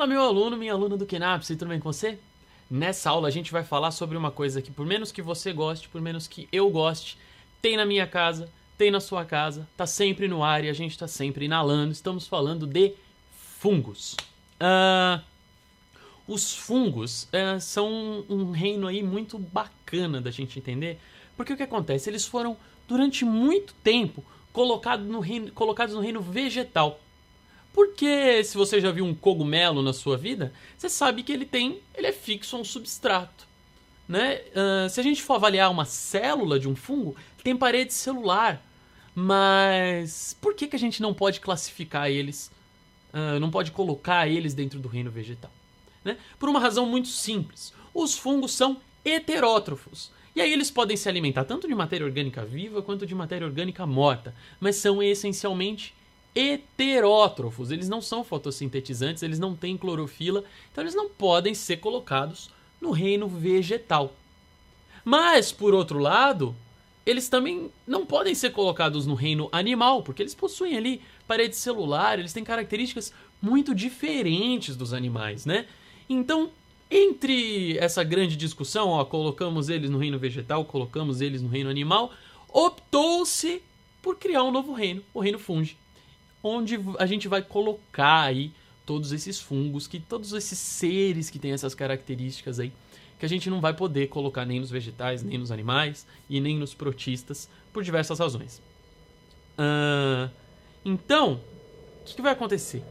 Fala, meu aluno, minha aluna do Kenapse, tudo bem com você? Nessa aula a gente vai falar sobre uma coisa que, por menos que você goste, por menos que eu goste, tem na minha casa, tem na sua casa, tá sempre no ar e a gente tá sempre inalando. Estamos falando de fungos. Os fungos são um reino aí muito bacana da gente entender, porque o que acontece? Eles foram, durante muito tempo, colocados no reino vegetal. Porque se você já viu um cogumelo na sua vida, você sabe que ele é fixo a um substrato, né? Se a gente for avaliar uma célula de um fungo, tem parede celular. Mas por que a gente não pode classificar eles, não pode colocar eles dentro do reino vegetal? Né? Por uma razão muito simples. Os fungos são heterótrofos. E aí eles podem se alimentar tanto de matéria orgânica viva quanto de matéria orgânica morta. Mas são essencialmente heterótrofos. Eles não são fotossintetizantes, eles não têm clorofila, então eles não podem ser colocados no reino vegetal. Mas, por outro lado, eles também não podem ser colocados no reino animal, porque eles possuem ali parede celular, eles têm características muito diferentes dos animais, né? Então, entre essa grande discussão, colocamos eles no reino vegetal, colocamos eles no reino animal, optou-se por criar um novo reino, o reino fungi, onde a gente vai colocar aí todos esses fungos, todos esses seres que têm essas características aí, que a gente não vai poder colocar nem nos vegetais, nem nos animais e nem nos protistas, por diversas razões. Então, o que vai acontecer?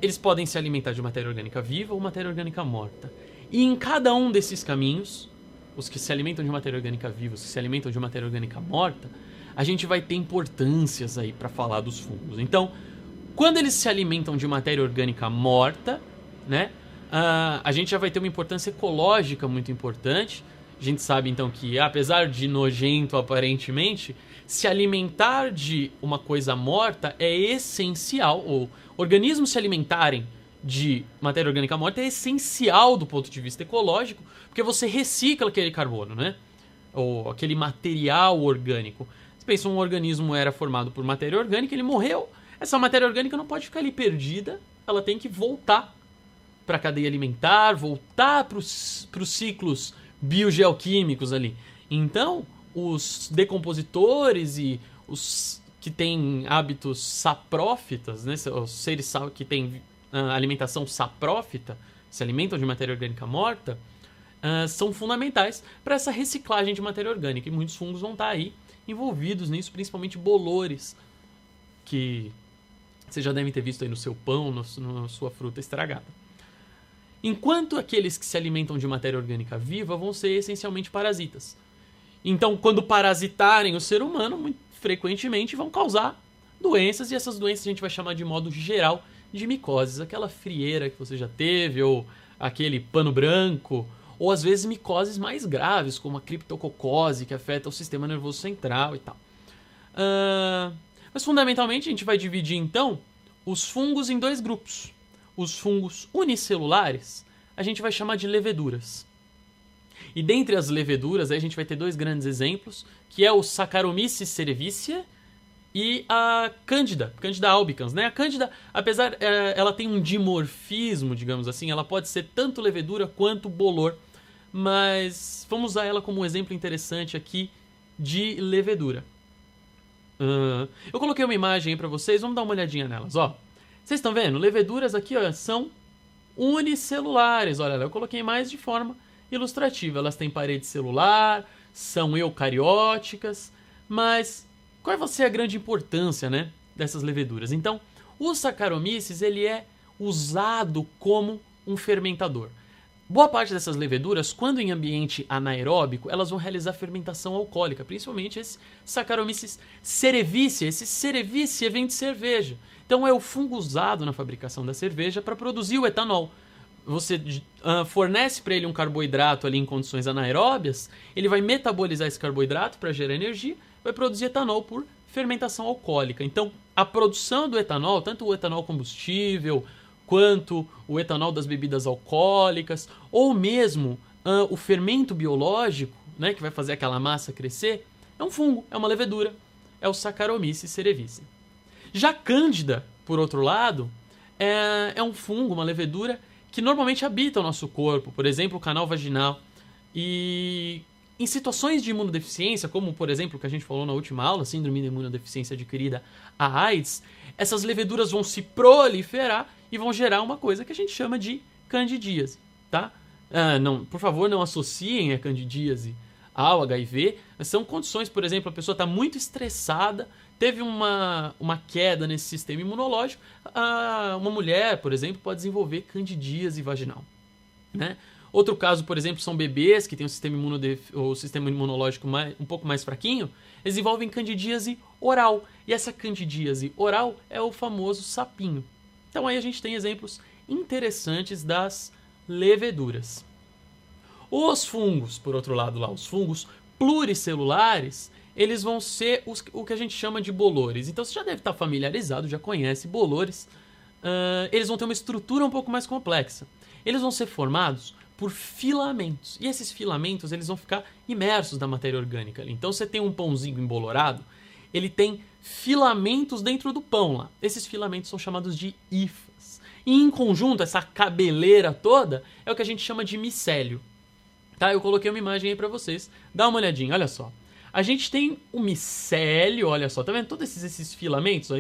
Eles podem se alimentar de matéria orgânica viva ou matéria orgânica morta. E em cada um desses caminhos, os que se alimentam de matéria orgânica viva, os que se alimentam de matéria orgânica morta, a gente vai ter importâncias aí para falar dos fungos. Então, quando eles se alimentam de matéria orgânica morta, né, a gente já vai ter uma importância ecológica muito importante. A gente sabe então que, apesar de nojento aparentemente, se alimentar de uma coisa morta é essencial, ou organismos se alimentarem de matéria orgânica morta é essencial do ponto de vista ecológico, porque você recicla aquele carbono, né? Ou aquele material orgânico. Você pensa, um organismo era formado por matéria orgânica, ele morreu, essa matéria orgânica não pode ficar ali perdida, ela tem que voltar para a cadeia alimentar, voltar para os ciclos biogeoquímicos ali. Então, os decompositores e os que têm hábitos saprófitas, né, os seres que têm alimentação saprófita, se alimentam de matéria orgânica morta, são fundamentais para essa reciclagem de matéria orgânica. E muitos fungos vão estar aí envolvidos nisso, principalmente bolores, que vocês já devem ter visto aí no seu pão, na sua fruta estragada. Enquanto aqueles que se alimentam de matéria orgânica viva vão ser essencialmente parasitas. Então, quando parasitarem o ser humano, muito frequentemente vão causar doenças, e essas doenças a gente vai chamar de modo geral de micoses. Aquela frieira que você já teve, ou aquele pano branco, ou às vezes micoses mais graves, como a criptococose, que afeta o sistema nervoso central e tal. Mas fundamentalmente a gente vai dividir então os fungos em dois grupos. Os fungos unicelulares a gente vai chamar de leveduras. E dentre as leveduras aí a gente vai ter dois grandes exemplos, que é o Saccharomyces cerevisiae e a Candida albicans, né? A Candida, apesar ela tem um dimorfismo, digamos assim, ela pode ser tanto levedura quanto bolor, mas vamos usar ela como um exemplo interessante aqui de levedura. Eu coloquei uma imagem aí pra vocês, vamos dar uma olhadinha nelas, ó. Vocês estão vendo? Leveduras aqui, ó, são unicelulares. Olha lá, eu coloquei mais de forma ilustrativa. Elas têm parede celular, são eucarióticas, mas qual vai ser a grande importância, né, dessas leveduras? Então, o Saccharomyces, ele é usado como um fermentador. Boa parte dessas leveduras, quando em ambiente anaeróbico, elas vão realizar fermentação alcoólica, principalmente esse Saccharomyces cerevisiae. Esse cerevisiae vem de cerveja. Então é o fungo usado na fabricação da cerveja para produzir o etanol. Você fornece para ele um carboidrato ali em condições anaeróbias, ele vai metabolizar esse carboidrato para gerar energia, vai produzir etanol por fermentação alcoólica. Então a produção do etanol, tanto o etanol combustível, quanto o etanol das bebidas alcoólicas, ou mesmo o fermento biológico, né, que vai fazer aquela massa crescer, é um fungo, é uma levedura, é o Saccharomyces cerevisiae. Já Cândida, por outro lado, é um fungo, uma levedura, que normalmente habitam o nosso corpo, por exemplo, o canal vaginal. E em situações de imunodeficiência, como por exemplo o que a gente falou na última aula, síndrome de imunodeficiência adquirida, a AIDS, essas leveduras vão se proliferar e vão gerar uma coisa que a gente chama de candidíase, tá? Não, por favor, não associem a candidíase ao HIV. São condições, por exemplo, a pessoa está muito estressada, teve uma queda nesse sistema imunológico, uma mulher, por exemplo, pode desenvolver candidíase vaginal, né? Outro caso, por exemplo, são bebês que têm o sistema imunológico um pouco mais fraquinho, eles desenvolvem candidíase oral. E essa candidíase oral é o famoso sapinho. Então aí a gente tem exemplos interessantes das leveduras. Os fungos, por outro lado lá, os fungos pluricelulares, eles vão ser o que a gente chama de bolores. Então você já deve estar familiarizado, já conhece bolores. Eles vão ter uma estrutura um pouco mais complexa. Eles vão ser formados por filamentos. E esses filamentos eles vão ficar imersos na matéria orgânica ali. Então você tem um pãozinho embolorado, ele tem filamentos dentro do pão lá. Esses filamentos são chamados de hifas. E em conjunto, essa cabeleira toda é o que a gente chama de micélio. Tá? Eu coloquei uma imagem aí pra vocês. Dá uma olhadinha, olha só. A gente tem o micélio, olha só, tá vendo? Todos esses filamentos, ó,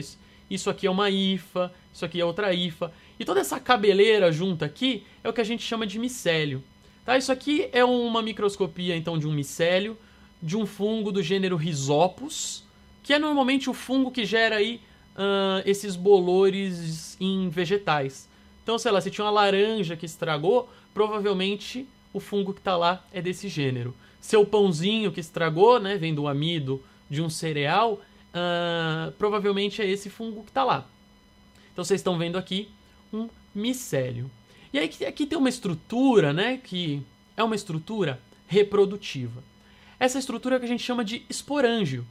isso aqui é uma hifa, isso aqui é outra hifa. E toda essa cabeleira junta aqui é o que a gente chama de micélio. Tá? Isso aqui é uma microscopia, então, de um micélio, de um fungo do gênero Rhizopus, que é normalmente o fungo que gera aí esses bolores em vegetais. Então, sei lá, se tinha uma laranja que estragou, provavelmente o fungo que está lá é desse gênero. Seu pãozinho que estragou, né, vem do amido de um cereal, provavelmente é esse fungo que está lá. Então vocês estão vendo aqui um micélio. E aí aqui tem uma estrutura, né, que é uma estrutura reprodutiva. Essa estrutura é que a gente chama de esporângio.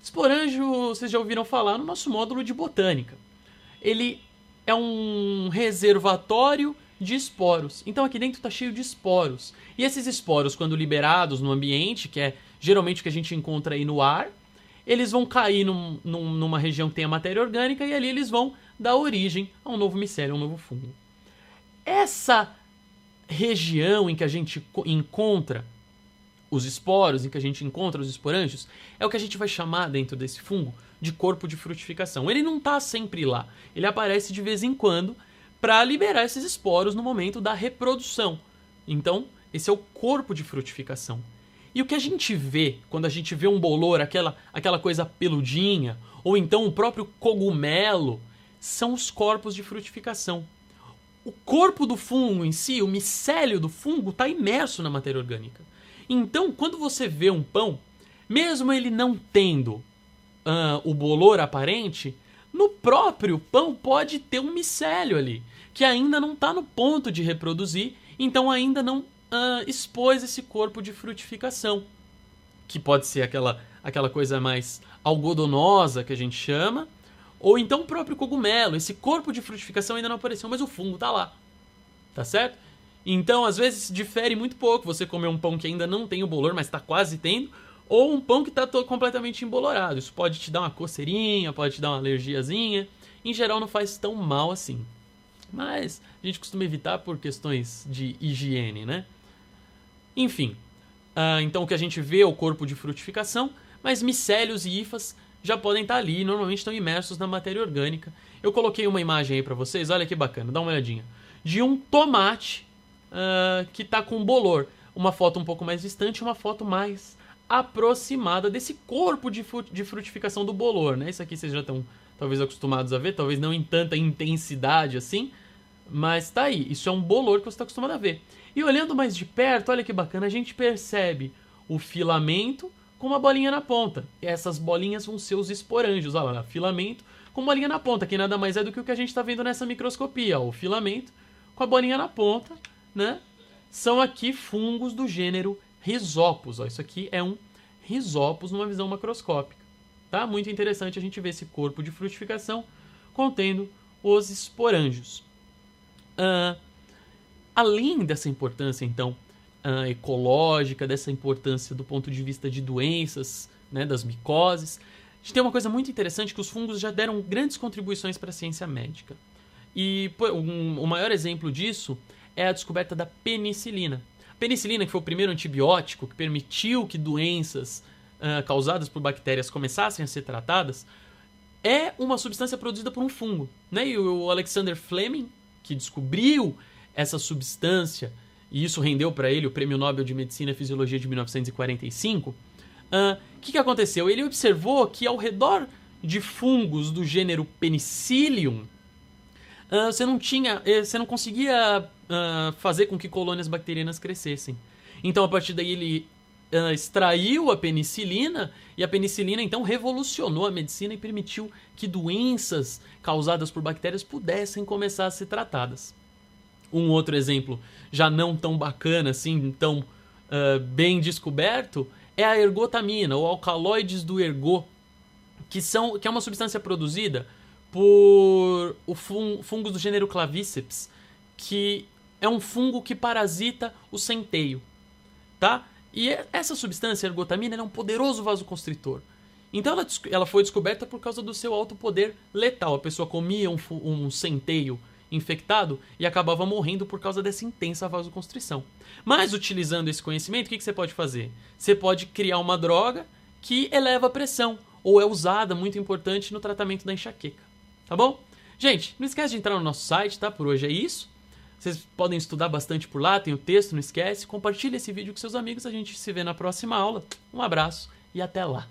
Esporângio, vocês já ouviram falar no nosso módulo de botânica. Ele é um reservatório de esporos. Então aqui dentro está cheio de esporos. E esses esporos, quando liberados no ambiente, que é geralmente o que a gente encontra aí no ar, eles vão cair numa região que tem a matéria orgânica e ali eles vão dar origem a um novo micélio, a um novo fungo. Essa região em que a gente encontra os esporos, em que a gente encontra os esporângios, é o que a gente vai chamar dentro desse fungo de corpo de frutificação. Ele não está sempre lá, ele aparece de vez em quando para liberar esses esporos no momento da reprodução. Então, esse é o corpo de frutificação. E o que a gente vê quando a gente vê um bolor, aquela coisa peludinha, ou então o próprio cogumelo, são os corpos de frutificação. O corpo do fungo em si, o micélio do fungo, está imerso na matéria orgânica. Então, quando você vê um pão, mesmo ele não tendo o bolor aparente, no próprio pão pode ter um micélio ali, que ainda não está no ponto de reproduzir, então ainda não expôs esse corpo de frutificação, que pode ser aquela coisa mais algodonosa que a gente chama, ou então o próprio cogumelo. Esse corpo de frutificação ainda não apareceu, mas o fungo está lá, tá certo? Então, às vezes, difere muito pouco você comer um pão que ainda não tem o bolor, mas está quase tendo, ou um pão que está completamente embolorado. Isso pode te dar uma coceirinha, pode te dar uma alergiazinha. Em geral, não faz tão mal assim. Mas a gente costuma evitar por questões de higiene, né? Enfim, então o que a gente vê é o corpo de frutificação, mas micélios e hifas já podem estar ali, normalmente estão imersos na matéria orgânica. Eu coloquei uma imagem aí para vocês, olha que bacana, dá uma olhadinha. De um tomate que está com bolor. Uma foto um pouco mais distante, uma foto mais aproximada desse corpo de frutificação do bolor, né? Isso aqui vocês já estão talvez acostumados a ver, talvez não em tanta intensidade assim, mas tá aí, isso é um bolor que você está acostumado a ver. E olhando mais de perto, olha que bacana, a gente percebe o filamento com uma bolinha na ponta. E essas bolinhas vão ser os esporângios, olha lá, filamento com bolinha na ponta, que nada mais é do que o que a gente está vendo nessa microscopia, ó, o filamento com a bolinha na ponta, né? São aqui fungos do gênero Rhizopus, ó, isso aqui é um Rhizopus numa visão macroscópica. Tá? Muito interessante a gente ver esse corpo de frutificação contendo os esporângios. Além dessa importância, então, ecológica, dessa importância do ponto de vista de doenças, né, das micoses, a gente tem uma coisa muito interessante, que os fungos já deram grandes contribuições para a ciência médica. E o maior exemplo disso é a descoberta da penicilina. A penicilina, que foi o primeiro antibiótico que permitiu que doenças causadas por bactérias começassem a ser tratadas, é uma substância produzida por um fungo, né? E o Alexander Fleming, que descobriu essa substância, e isso rendeu para ele o Prêmio Nobel de Medicina e Fisiologia de 1945, que aconteceu? Ele observou que ao redor de fungos do gênero Penicillium, você não conseguia fazer com que colônias bacterianas crescessem. Então, a partir daí, ele extraiu a penicilina, e a penicilina, então, revolucionou a medicina e permitiu que doenças causadas por bactérias pudessem começar a ser tratadas. Um outro exemplo, já não tão bacana, assim, tão bem descoberto, é a ergotamina, ou alcaloides do ergot, que é uma substância produzida por fungos do gênero Claviceps, que é um fungo que parasita o centeio, tá? E essa substância, a ergotamina, é um poderoso vasoconstritor. Então ela foi descoberta por causa do seu alto poder letal. A pessoa comia um centeio infectado e acabava morrendo por causa dessa intensa vasoconstrição. Mas, utilizando esse conhecimento, o que você pode fazer? Você pode criar uma droga que eleva a pressão, ou é usada, muito importante, no tratamento da enxaqueca. Tá bom? Gente, não esquece de entrar no nosso site, tá? Por hoje é isso. Vocês podem estudar bastante por lá, tem o texto, não esquece. Compartilhe esse vídeo com seus amigos, a gente se vê na próxima aula. Um abraço e até lá.